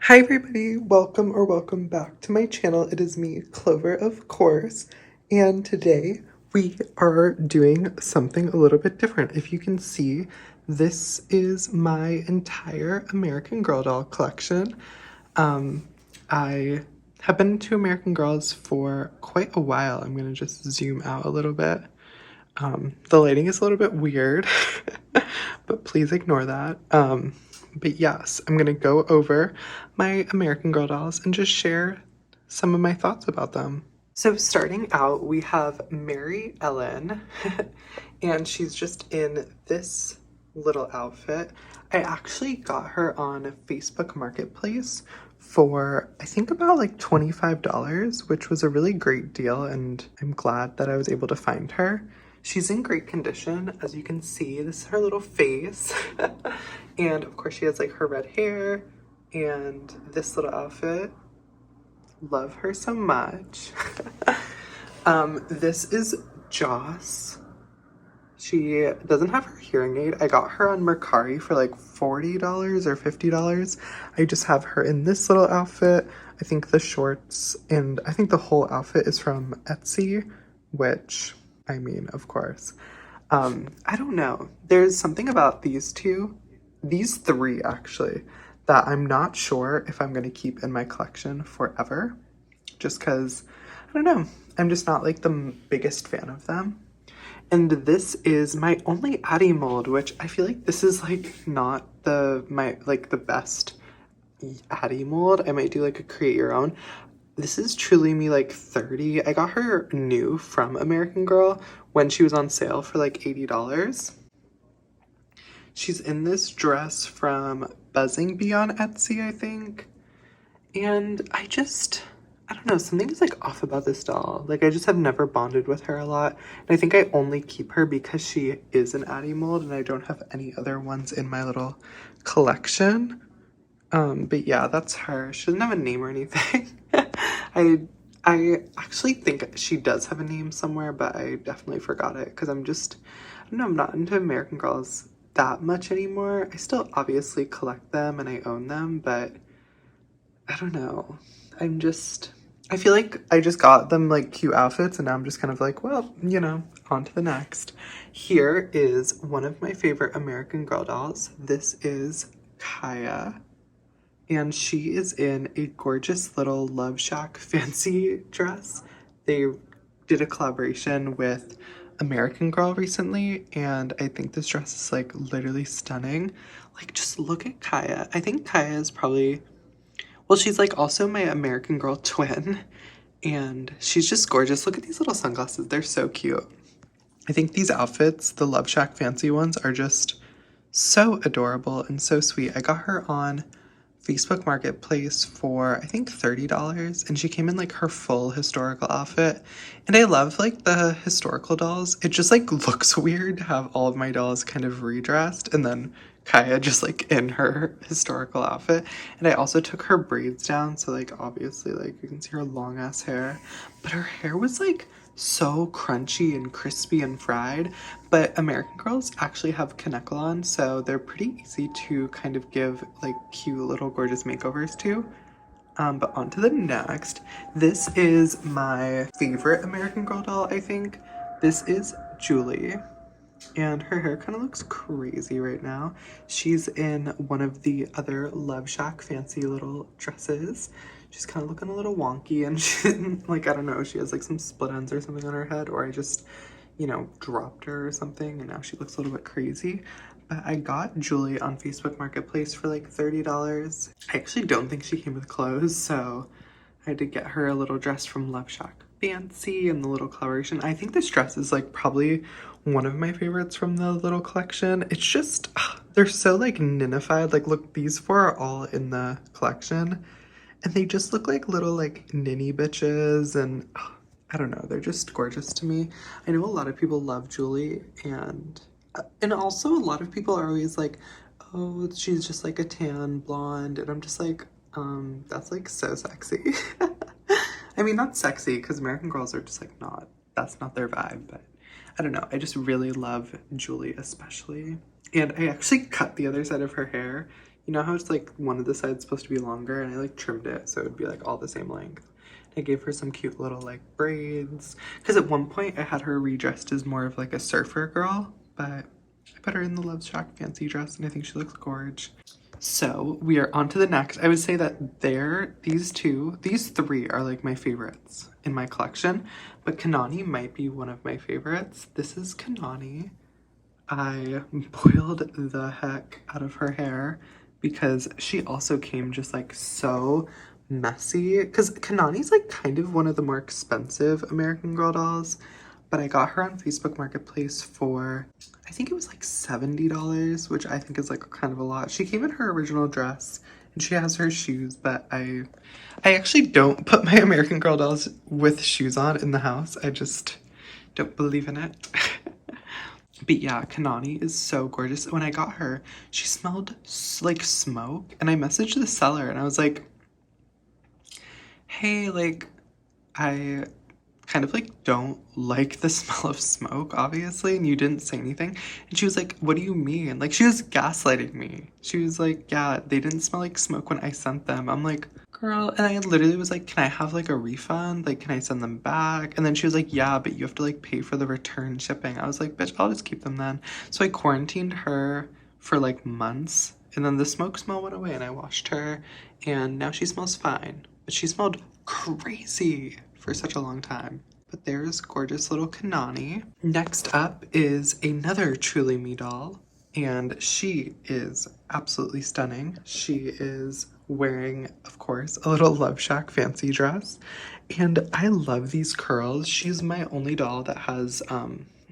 Hi everybody, welcome back to my channel. It is me, Clover, of course, and today we are doing something a little bit different. If you can see, this is my entire American Girl doll collection. I have been to American Girls for quite a while. I'm gonna just zoom out a little bit. The lighting is a little bit weird, but please ignore that. But yes, I'm gonna go over my American Girl dolls and just share some of my thoughts about them. So starting out, we have Maryellen, and she's just in this little outfit. I actually got her on Facebook Marketplace for I think about like $25, which was a really great deal, and I'm glad that I was able to find her. She's in great condition. As you can see, this is her little face. And of course she has like her red hair and this little outfit. Love her so much. This is Joss. She doesn't have her hearing aid. I got her on Mercari for like $40 or $50. I just have her in this little outfit. I think the shorts and I think the whole outfit is from Etsy, which, I mean, of course. I don't know. There's something about these three actually, that I'm not sure if I'm gonna keep in my collection forever. Just because, I don't know, I'm just not like the biggest fan of them. And this is my only Addy mold, which I feel like this is like not the best Addy mold. I might do like a create your own. This is truly me like 30. I got her new from American Girl when she was on sale for like $80. She's in this dress from Buzzing Bee on Etsy, I think. And I don't know, something is like off about this doll. Like I just have never bonded with her a lot. And I think I only keep her because she is an Addy mold and I don't have any other ones in my little collection. But yeah, that's her. She doesn't have a name or anything. I actually think she does have a name somewhere, but I definitely forgot it because I don't know, I'm not into American Girls that much anymore. I still obviously collect them and I own them, but I don't know. I feel like I just got them like cute outfits and now I'm just kind of like, well, you know, on to the next. Here is one of my favorite American Girl dolls. This is Kaya. And she is in a gorgeous little Love Shack fancy dress. They did a collaboration with American Girl recently, and I think this dress is like literally stunning. Like, just look at Kaya. I think Kaya is probably, well, she's like also my American Girl twin, and she's just gorgeous. Look at these little sunglasses, they're so cute. I think these outfits, the Love Shack fancy ones, are just so adorable and so sweet. I got her on Facebook Marketplace for I think $30, and she came in like her full historical outfit. And I love like the historical dolls. It just like looks weird to have all of my dolls kind of redressed and then Kaya just like in her historical outfit. And I also took her braids down, so like obviously like you can see her long ass hair, but her hair was like so crunchy and crispy and fried. But American Girls actually have Kanekalon, so they're pretty easy to kind of give like cute little gorgeous makeovers to. But on to the next. This is my favorite American Girl doll, I think. This is Julie. And her hair kind of looks crazy right now. She's in one of the other Love Shack fancy little dresses. She's kind of looking a little wonky, and she, like, I don't know, she has like some split ends or something on her head, or I just, you know, dropped her or something, and now she looks a little bit crazy. But I got Julie on Facebook Marketplace for like $30. I actually don't think she came with clothes, so I had to get her a little dress from Love Shack Fancy and the little collaboration. I think this dress is like probably one of my favorites from the little collection. It's just, they're so like ninified. Like look, these four are all in the collection and they just look like little like ninny bitches, and I don't know, they're just gorgeous to me. I know a lot of people love Julie, and also a lot of people are always like, oh, she's just like a tan blonde, and I'm just like, that's like so sexy. I mean, not sexy, because American Girls are just like not, that's not their vibe, but I don't know. I just really love Julie especially. And I actually cut the other side of her hair You know how it's like one of the sides supposed to be longer, and I like trimmed it so it would be like all the same length. I gave her some cute little like braids because at one point I had her redressed as more of like a surfer girl, but I put her in the Love Shack fancy dress and I think she looks gorge. So we are on to the next. I would say that these three are like my favorites in my collection, but Kanani might be one of my favorites. This is Kanani. I boiled the heck out of her hair because she also came just like so messy. Because Kanani's like kind of one of the more expensive American Girl dolls, but I got her on Facebook Marketplace for, I think it was like $70, which I think is like kind of a lot. She came in her original dress and she has her shoes, but I actually don't put my American Girl dolls with shoes on in the house. I just don't believe in it. But yeah, Kanani is so gorgeous. When I got her, she smelled like smoke, and I messaged the seller and I was like, hey, like, I kind of like don't like the smell of smoke, obviously, and you didn't say anything. And she was like, what do you mean? Like, she was gaslighting me. She was like, yeah, they didn't smell like smoke when I sent them. I'm like, girl, and I literally was like, can I have like a refund? Like, can I send them back? And then she was like, yeah, but you have to like pay for the return shipping. I was like, bitch, I'll just keep them then. So I quarantined her for like months, and then the smoke smell went away and I washed her, and now she smells fine. But she smelled crazy for such a long time. But there's gorgeous little Kanani. Next up is another Truly Me doll, and she is absolutely stunning. She is wearing, of course, a little Love Shack fancy dress, and I love these curls. She's my only doll that has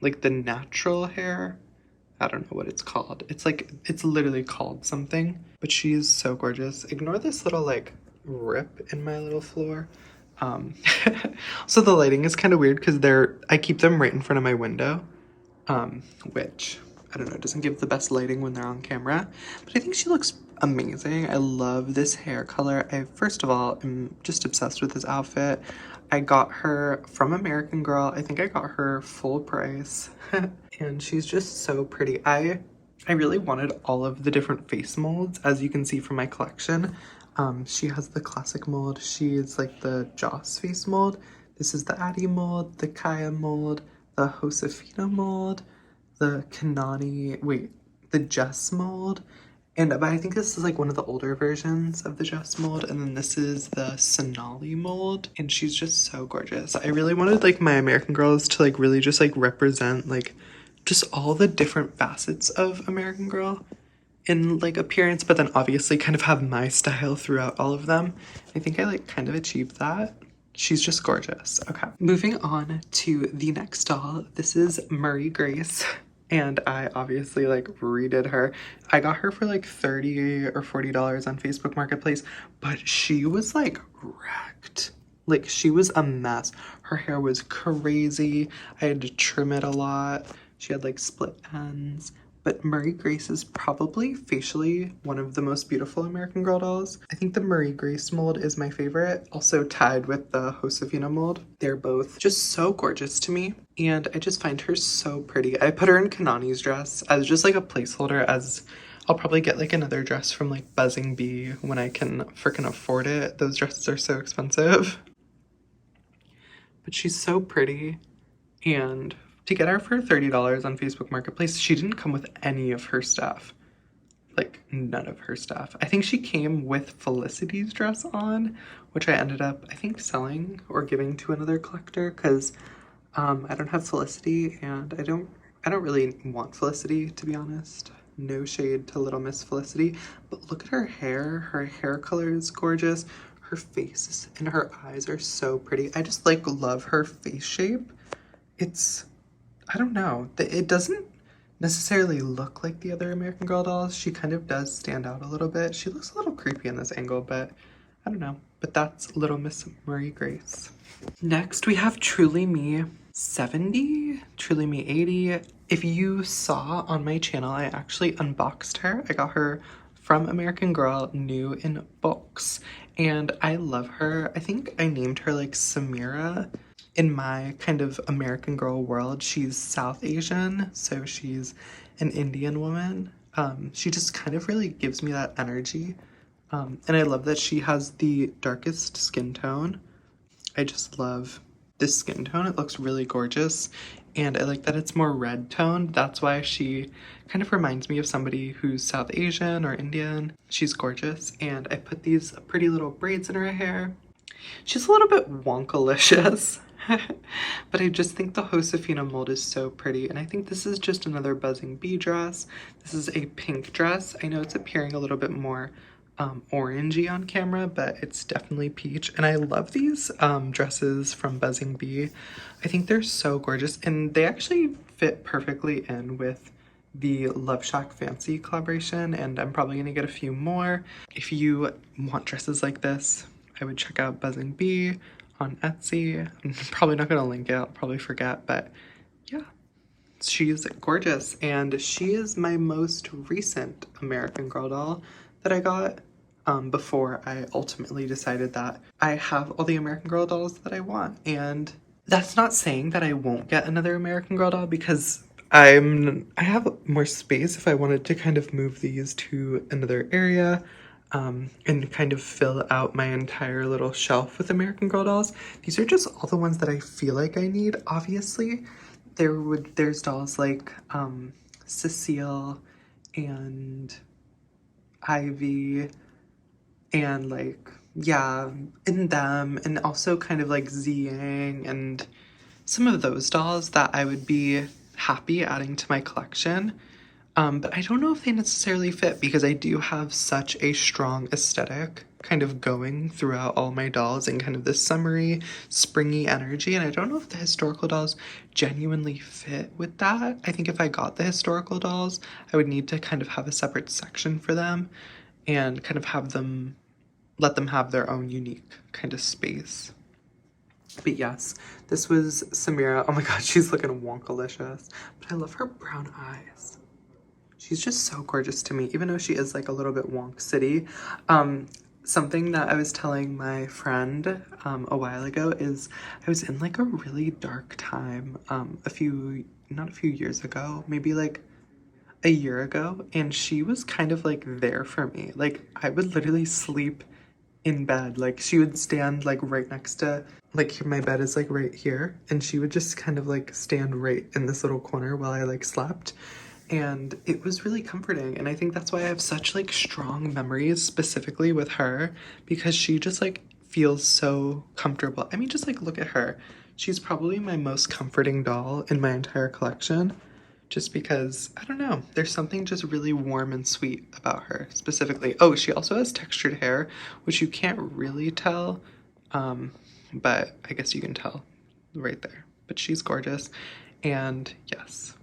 like the natural hair. I don't know what it's called. It's like, it's literally called something, but she's so gorgeous. Ignore this little like rip in my little floor. So the lighting is kind of weird because I keep them right in front of my window, which, I don't know, doesn't give the best lighting when they're on camera, but I think she looks amazing. I love this hair color. I, first of all, am just obsessed with this outfit. I got her from American Girl. I think I got her full price, and she's just so pretty. I really wanted all of the different face molds, as you can see from my collection. She has the classic mold. She is like the Joss face mold. This is the Addie mold, the Kaya mold, the Josefina mold, the the Jess mold. But I think this is like one of the older versions of the Jess mold. And then this is the Sonali mold. And she's just so gorgeous. I really wanted like my American Girls to like really just like represent like just all the different facets of American Girl in like appearance, but then obviously kind of have my style throughout all of them. I think I like kind of achieved that. She's just gorgeous. Okay, moving on to the next doll. This is Murray Grace, and I obviously like redid her. I got her for like $30 or $40 on Facebook Marketplace, but she was like wrecked. Like, she was a mess. Her hair was crazy. I had to trim it a lot. She had like split ends. But Murray Grace is probably facially one of the most beautiful American Girl dolls. I think the Murray Grace mold is my favorite, also tied with the Josefina mold. They're both just so gorgeous to me, and I just find her so pretty. I put her in Kanani's dress as just like a placeholder, as I'll probably get like another dress from like Buzzing Bee when I can freaking afford it. Those dresses are so expensive. But she's so pretty, and to get her for $30 on Facebook Marketplace, she didn't come with any of her stuff. Like, none of her stuff. I think she came with Felicity's dress on, which I ended up, I think, selling or giving to another collector because I don't have Felicity, and I don't really want Felicity, to be honest. No shade to Little Miss Felicity, but look at her hair. Her hair color is gorgeous. Her face and her eyes are so pretty. I just like love her face shape. It's, I don't know, it doesn't necessarily look like the other American Girl dolls. She kind of does stand out a little bit. She looks a little creepy in this angle, but I don't know. But that's Little Miss Murray Grace. Next, we have Truly Me 70, Truly Me 80. If you saw on my channel, I actually unboxed her. I got her from American Girl, new in box, and I love her. I think I named her like Samira. In my kind of American Girl world, she's South Asian, so she's an Indian woman. She just kind of really gives me that energy. And I love that she has the darkest skin tone. I just love this skin tone. It looks really gorgeous. And I like that it's more red toned. That's why she kind of reminds me of somebody who's South Asian or Indian. She's gorgeous. And I put these pretty little braids in her hair. She's a little bit wonkalicious. But I just think the Josefina mold is so pretty. And I think this is just another Buzzing Bee dress. This is a pink dress. I know it's appearing a little bit more orangey on camera, but it's definitely peach. And I love these dresses from Buzzing Bee. I think they're so gorgeous, and they actually fit perfectly in with the Love Shack Fancy collaboration, and I'm probably gonna get a few more. If you want dresses like this, I would check out Buzzing Bee on Etsy. I'm probably not gonna link it, I'll probably forget, but yeah. She's gorgeous, and she is my most recent American Girl doll that I got before I ultimately decided that I have all the American Girl dolls that I want. And that's not saying that I won't get another American Girl doll, because I have more space if I wanted to kind of move these to another area and kind of fill out my entire little shelf with American Girl dolls. These are just all the ones that I feel like I need. Obviously, there's dolls like Cecile and Ivy and like, yeah, and them, and also kind of like Ziyang and some of those dolls that I would be happy adding to my collection. But I don't know if they necessarily fit, because I do have such a strong aesthetic kind of going throughout all my dolls and kind of this summery, springy energy. And I don't know if the historical dolls genuinely fit with that. I think if I got the historical dolls, I would need to kind of have a separate section for them and kind of have them, let them have their own unique kind of space. But yes, this was Samira. Oh my god, she's looking wonkalicious. But I love her brown eyes. She's just so gorgeous to me, even though she is like a little bit wonk city. Something that I was telling my friend a while ago is I was in like a really dark time not a few years ago, maybe like a year ago, and she was kind of like there for me. Like I would literally sleep in bed. Like she would stand like right next to, like my bed is like right here, and she would just kind of like stand right in this little corner while I like slept. And it was really comforting, and I think that's why I have such like strong memories specifically with her, because she just like feels so comfortable. I mean, just like look at her. She's probably my most comforting doll in my entire collection, just because, I don't know, there's something just really warm and sweet about her specifically. Oh, she also has textured hair, which you can't really tell, but I guess you can tell right there. But she's gorgeous, and yes.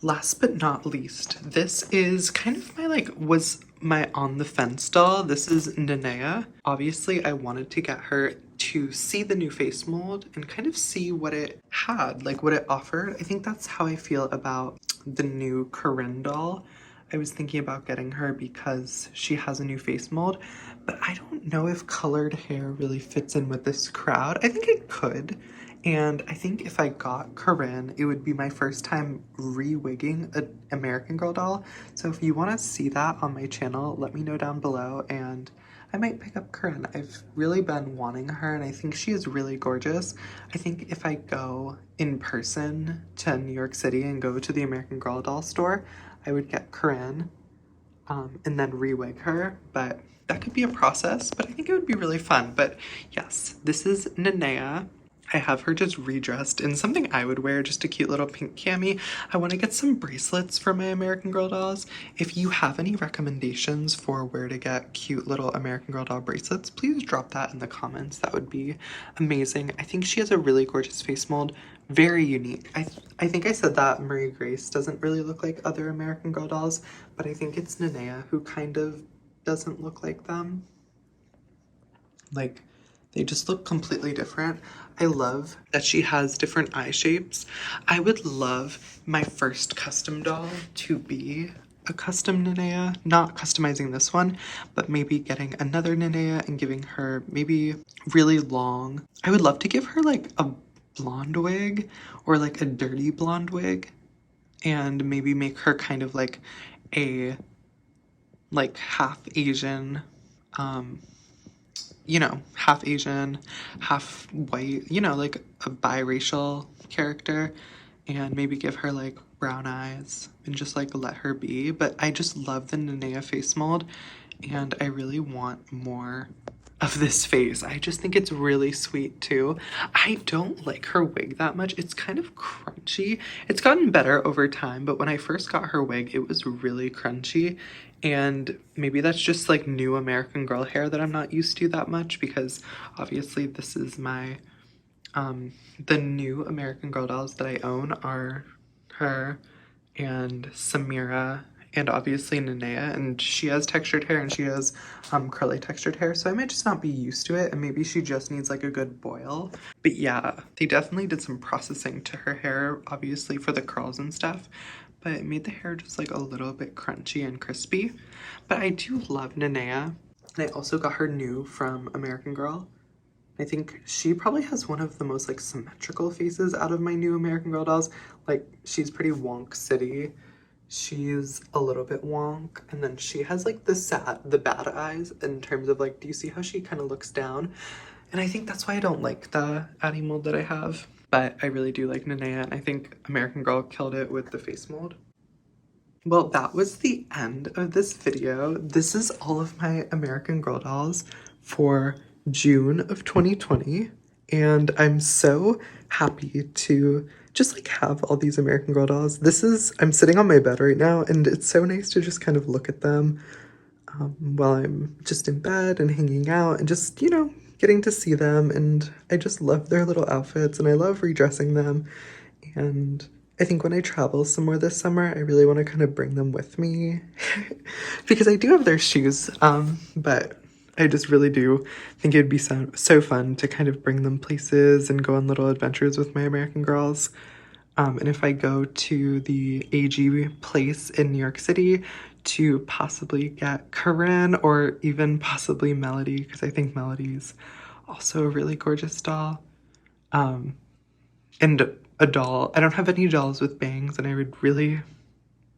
Last but not least, this is kind of my was my on the fence doll. This is Nanea. Obviously, I wanted to get her to see the new face mold and kind of see what it had, like what it offered. I think that's how I feel about the new Corinne doll. I was thinking about getting her because she has a new face mold, but I don't know if colored hair really fits in with this crowd. I think it could. And I think if I got Corinne, it would be my first time re-wigging an American Girl doll. So if you want to see that on my channel, let me know down below, and I might pick up Corinne. I've really been wanting her, and I think she is really gorgeous. I think if I go in person to New York City and go to the American Girl doll store, I would get Corinne and then re-wig her, but that could be a process, but I think it would be really fun. But yes, this is Nanea. I have her just redressed in something I would wear, just a cute little pink cami. I want to get some bracelets for my American Girl dolls. If you have any recommendations for where to get cute little American Girl doll bracelets, please drop that in the comments. That would be amazing. I think she has a really gorgeous face mold, very unique. I think I said that Marie Grace doesn't really look like other American Girl dolls, but I think it's Nanea who kind of doesn't look like them. Like, they just look completely different. I love that she has different eye shapes. I would love my first custom doll to be a custom Nanea. Not customizing this one, but maybe getting another Nanea and giving her maybe really long. I would love to give her like a blonde wig or like a dirty blonde wig and maybe make her kind of like a like half Asian, you know, half Asian, half white, you know, like a biracial character, and maybe give her like brown eyes and just like let her be. But I just love the Nanea face mold, and I really want more of this face. I just think it's really sweet too. I don't like her wig that much. It's kind of crunchy. It's gotten better over time, but when I first got her wig, it was really crunchy. And maybe that's just like new American Girl hair that I'm not used to that much, because obviously this is my the new American Girl dolls that I own are her and Samira and obviously Nanea, and she has textured hair and she has curly textured hair, so I might just not be used to it, and maybe she just needs like a good boil. But yeah, they definitely did some processing to her hair, obviously for the curls and stuff, but it made the hair just like a little bit crunchy and crispy. But I do love Nanea, and I also got her new from American Girl. I think she probably has one of the most like symmetrical faces out of my new American Girl dolls. Like, she's pretty wonk city. She's a little bit wonk, and then she has like the bad eyes in terms of like, do you see how she kind of looks down? And I think that's why I don't like the Addie mold that I have. But I really do like Nanea, and I think American Girl killed it with the face mold. Well, that was the end of this video. This is all of my American Girl dolls for June of 2020, and I'm so happy to just like have all these American Girl dolls. I'm sitting on my bed right now, and it's so nice to just kind of look at them while I'm just in bed and hanging out and just, you know, getting to see them. And I just love their little outfits, and I love redressing them. And I think when I travel somewhere this summer, I really want to kind of bring them with me because I do have their shoes, but I just really do think it'd be so fun to kind of bring them places and go on little adventures with my American Girls. And if I go to the AG place in New York City to possibly get Corinne or even possibly Melody, because I think Melody's also a really gorgeous doll. And a doll. I don't have any dolls with bangs, and I would really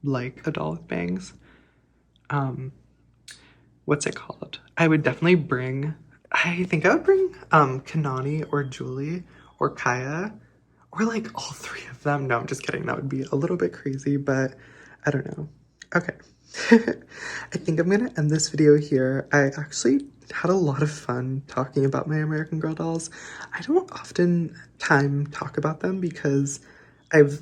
like a doll with bangs. What's it called? I would definitely bring, I think I would bring Kanani or Julie or Kaya, or like all three of them. No, I'm just kidding. That would be a little bit crazy, but I don't know. Okay. I think I'm gonna end this video here. I actually had a lot of fun talking about my American Girl dolls. I don't often talk about them because I've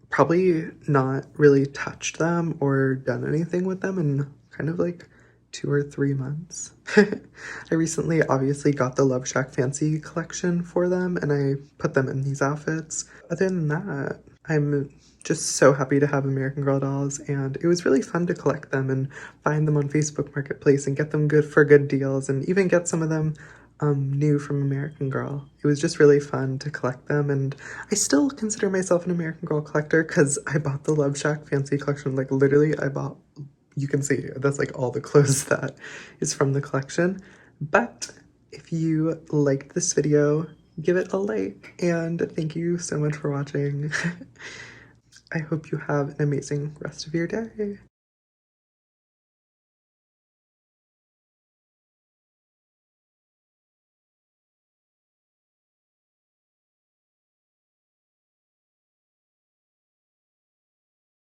probably not really touched them or done anything with them in kind of like 2 or 3 months. I recently obviously got the Love Shack Fancy collection for them, and I put them in these outfits. Other than that, I'm just so happy to have American Girl dolls, and it was really fun to collect them and find them on Facebook Marketplace and get them good deals, and even get some of them new from American Girl. It was just really fun to collect them, and I still consider myself an American Girl collector because I bought the Love Shack Fancy collection. Like, literally, I bought, you can see, that's like all the clothes that is from the collection. But if you liked this video, give it a like, and thank you so much for watching. I hope you have an amazing rest of your day.